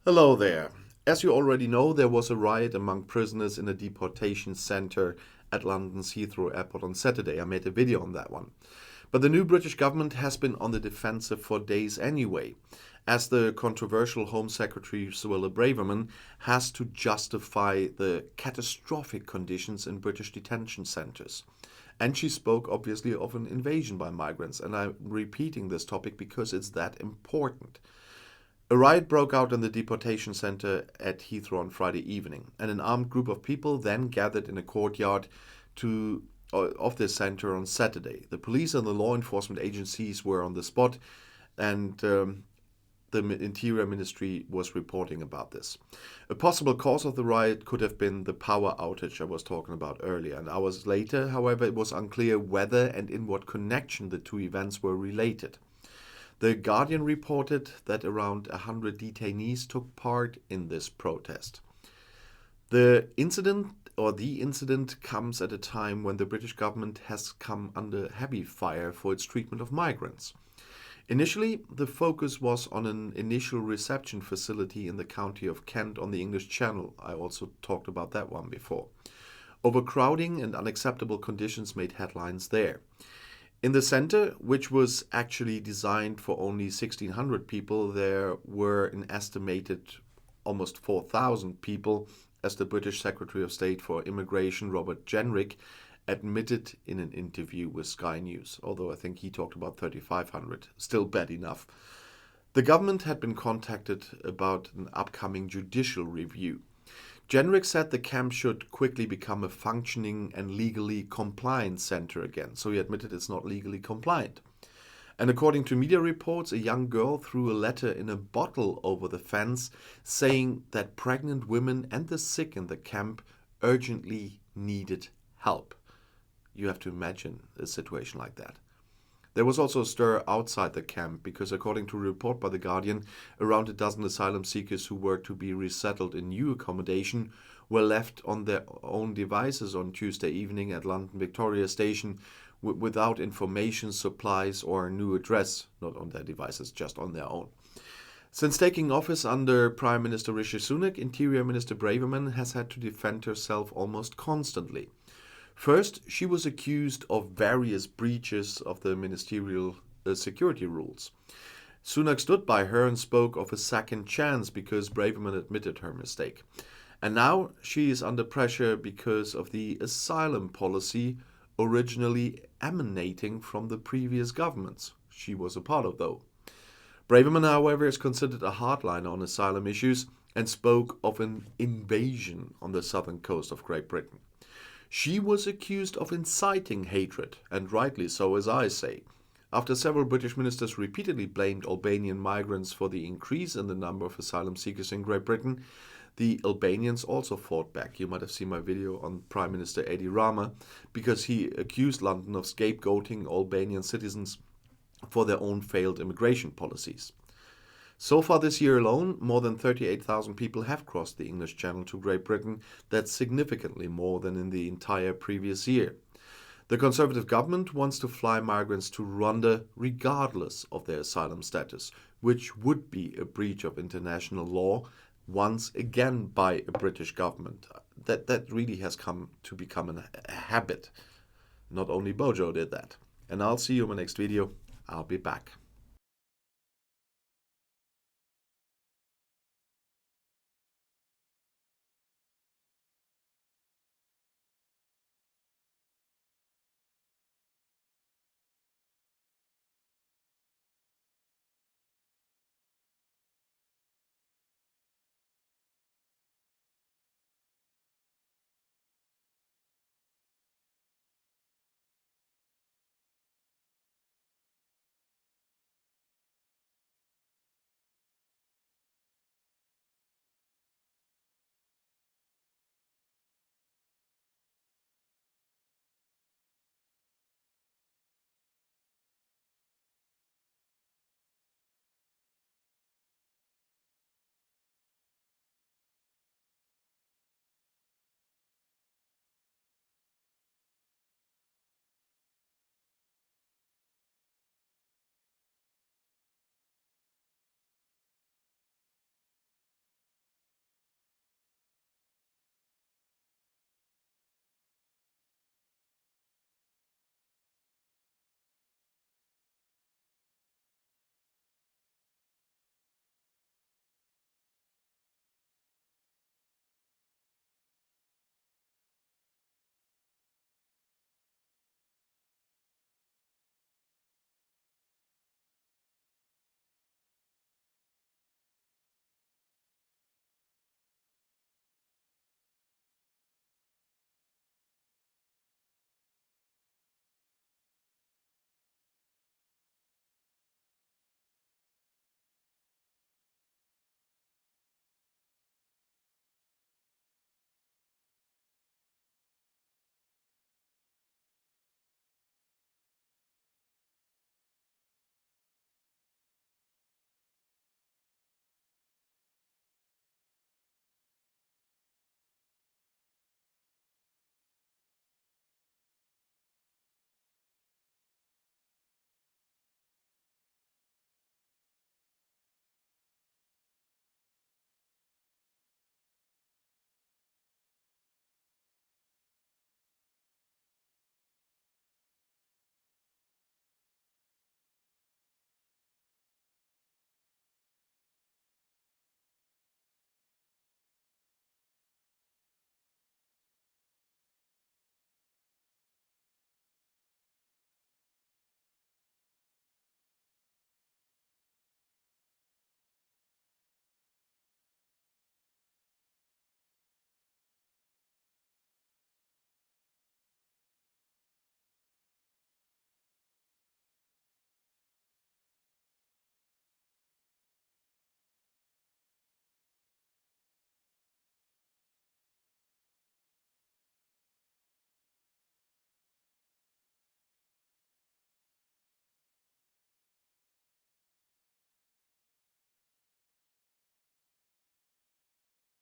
Hello there. As you already know, there was a riot among prisoners in a deportation center at London's Heathrow Airport on Saturday. I made a video on that one. But the new British government has been on the defensive for days anyway, as the controversial Home Secretary Suella Braverman has to justify the catastrophic conditions in British detention centers. And she spoke obviously of an invasion by migrants, and I'm repeating this topic because it's that important. A riot broke out in the deportation center at Heathrow on Friday evening, and an armed group of people then gathered in a courtyard of this center on Saturday. The police and the law enforcement agencies were on the spot, and the Interior Ministry was reporting about this. A possible cause of the riot could have been the power outage I was talking about earlier, and hours later, however, it was unclear whether and in what connection the two events were related. The Guardian reported that around 100 detainees took part in this protest. The incident comes at a time when the British government has come under heavy fire for its treatment of migrants. Initially, the focus was on an initial reception facility in the county of Kent on the English Channel. I also talked about that one before. Overcrowding and unacceptable conditions made headlines there. In the center, which was actually designed for only 1,600 people, there were an estimated almost 4,000 people, as the British Secretary of State for Immigration, Robert Jenrick, admitted in an interview with Sky News, although I think he talked about 3,500, still bad enough. The government had been contacted about an upcoming judicial review. Jenrick said the camp should quickly become a functioning and legally compliant center again, so he admitted it's not legally compliant. And according to media reports, a young girl threw a letter in a bottle over the fence saying that pregnant women and the sick in the camp urgently needed help. You have to imagine a situation like that. There was also a stir outside the camp because, according to a report by The Guardian, around a dozen asylum seekers who were to be resettled in new accommodation were left on their own devices on Tuesday evening at London Victoria Station without information, supplies or a new address, not on their devices, just on their own. Since taking office under Prime Minister Rishi Sunak, Interior Minister Braverman has had to defend herself almost constantly. First, she was accused of various breaches of the ministerial security rules. Sunak stood by her and spoke of a second chance because Braverman admitted her mistake. And now she is under pressure because of the asylum policy originally emanating from the previous governments she was a part of, though. Braverman, however, is considered a hardliner on asylum issues and spoke of an invasion on the southern coast of Great Britain. She was accused of inciting hatred, and rightly so, as I say. After several British ministers repeatedly blamed Albanian migrants for the increase in the number of asylum seekers in Great Britain, the Albanians also fought back. You might have seen my video on Prime Minister Edi Rama, because he accused London of scapegoating Albanian citizens for their own failed immigration policies. So far this year alone, more than 38,000 people have crossed the English Channel to Great Britain. That's significantly more than in the entire previous year. The Conservative government wants to fly migrants to Rwanda regardless of their asylum status, which would be a breach of international law once again by a British government. That really has come to become a habit. Not only Bojo did that. And I'll see you in my next video. I'll be back.